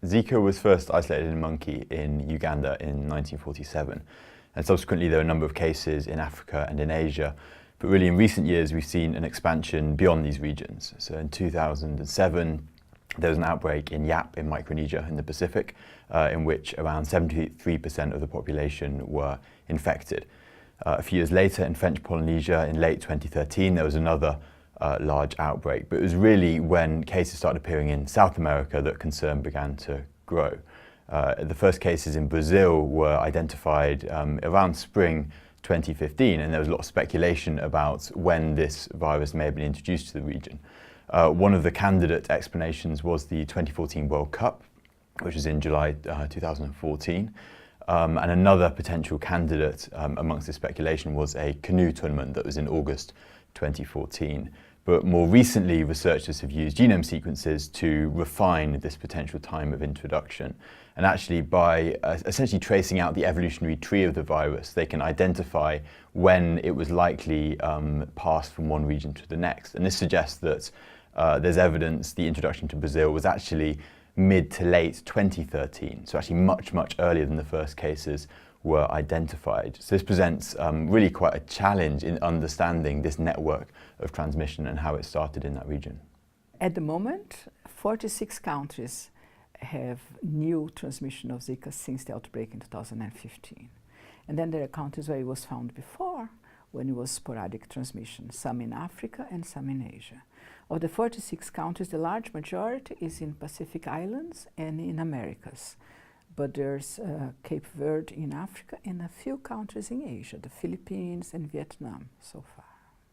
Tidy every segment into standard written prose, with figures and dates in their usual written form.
Zika was first isolated in a monkey in Uganda in 1947, and subsequently there were a number of cases in Africa and in Asia. But really in recent years we've seen an expansion beyond these regions. So in 2007 there was an outbreak in Yap in Micronesia in the Pacific, in which around 73% of the population were infected. A few years later in French Polynesia in late 2013 there was another large outbreak, but it was really when cases started appearing in South America that concern began to grow. The first cases in Brazil were identified around spring 2015, and there was a lot of speculation about when this virus may have been introduced to the region. One of the candidate explanations was the 2014 World Cup, which was in July 2014. And another potential candidate amongst the speculation was a canoe tournament that was in August 2014. But more recently, researchers have used genome sequences to refine this potential time of introduction. And actually, by essentially tracing out the evolutionary tree of the virus, they can identify when it was likely passed from one region to the next. And this suggests that there's evidence the introduction to Brazil was actually mid to late 2013, so actually much, much earlier than the first cases were identified. So this presents really quite a challenge in understanding this network of transmission and how it started in that region. At the moment, 46 countries have new transmission of Zika since the outbreak in 2015. And then there are countries where it was found before, when it was sporadic transmission, some in Africa and some in Asia. Of the 46 countries, the large majority is in Pacific Islands and in Americas. But there's Cape Verde in Africa and a few countries in Asia, the Philippines and Vietnam so far.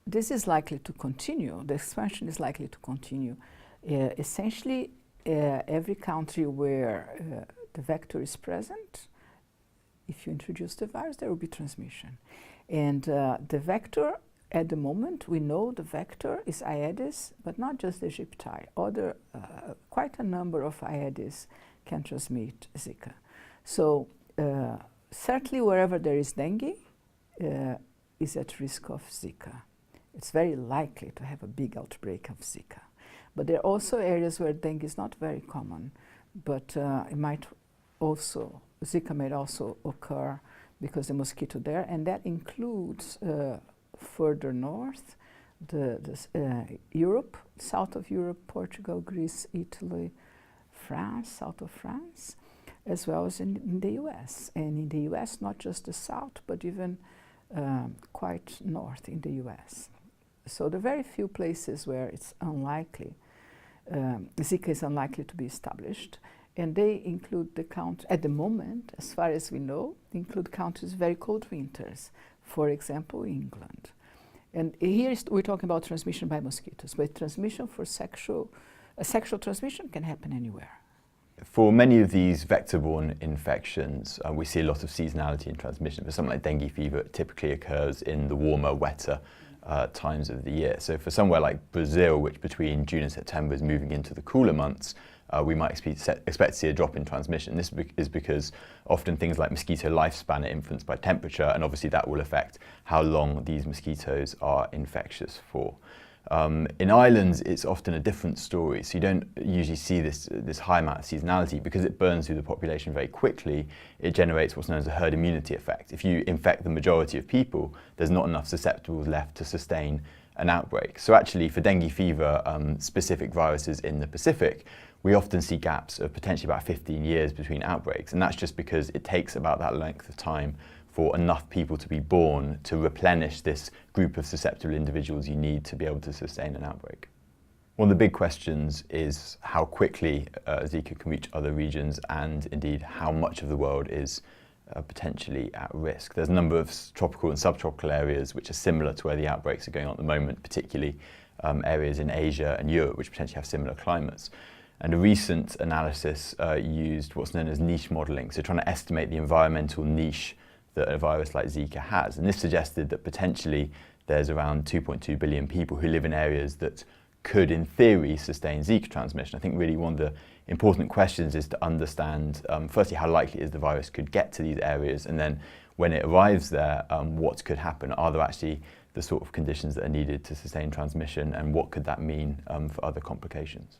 This is likely to continue, the expansion is likely to continue. Essentially, every country where the vector is present, if you introduce the virus, there will be transmission. And the vector, at the moment, we know the vector is Aedes, but not just the Aegypti. Quite a number of Aedes can transmit Zika. So certainly wherever there is dengue is at risk of Zika. It's very likely to have a big outbreak of Zika. But there are also areas where dengue is not very common, but Zika might also occur because the mosquito there, and that includes further north, Europe, south of Europe, Portugal, Greece, Italy, France, south of France, as well as in the US. And in the US, not just the south, but even quite north in the US. So there are very few places where it's unlikely, Zika is unlikely to be established. And they include the countries, at the moment, as far as we know, include countries with very cold winters, for example, England. And here we're talking about transmission by mosquitoes, but transmission for sexual transmission can happen anywhere. For many of these vector-borne infections, we see a lot of seasonality in transmission. For something like dengue fever, it typically occurs in the warmer, wetter times of the year. So for somewhere like Brazil, which between June and September is moving into the cooler months, we might expect to see a drop in transmission. This is because often things like mosquito lifespan are influenced by temperature, and obviously that will affect how long these mosquitoes are infectious for. In islands, it's often a different story. So you don't usually see this high amount of seasonality because it burns through the population very quickly. It generates what's known as a herd immunity effect. If you infect the majority of people, there's not enough susceptibles left to sustain an outbreak. So actually for dengue fever specific viruses in the Pacific, we often see gaps of potentially about 15 years between outbreaks, and that's just because it takes about that length of time for enough people to be born to replenish this group of susceptible individuals you need to be able to sustain an outbreak. One of the big questions is how quickly Zika can reach other regions, and indeed how much of the world is potentially at risk. There's a number of tropical and subtropical areas which are similar to where the outbreaks are going on at the moment, particularly areas in Asia and Europe which potentially have similar climates. And a recent analysis used what's known as niche modelling, so trying to estimate the environmental niche that a virus like Zika has. And this suggested that potentially there's around 2.2 billion people who live in areas that could, in theory, sustain Zika transmission. I think really one of the important questions is to understand, firstly, how likely is the virus could get to these areas, and then when it arrives there, what could happen? Are there actually the sort of conditions that are needed to sustain transmission, and what could that mean for other complications?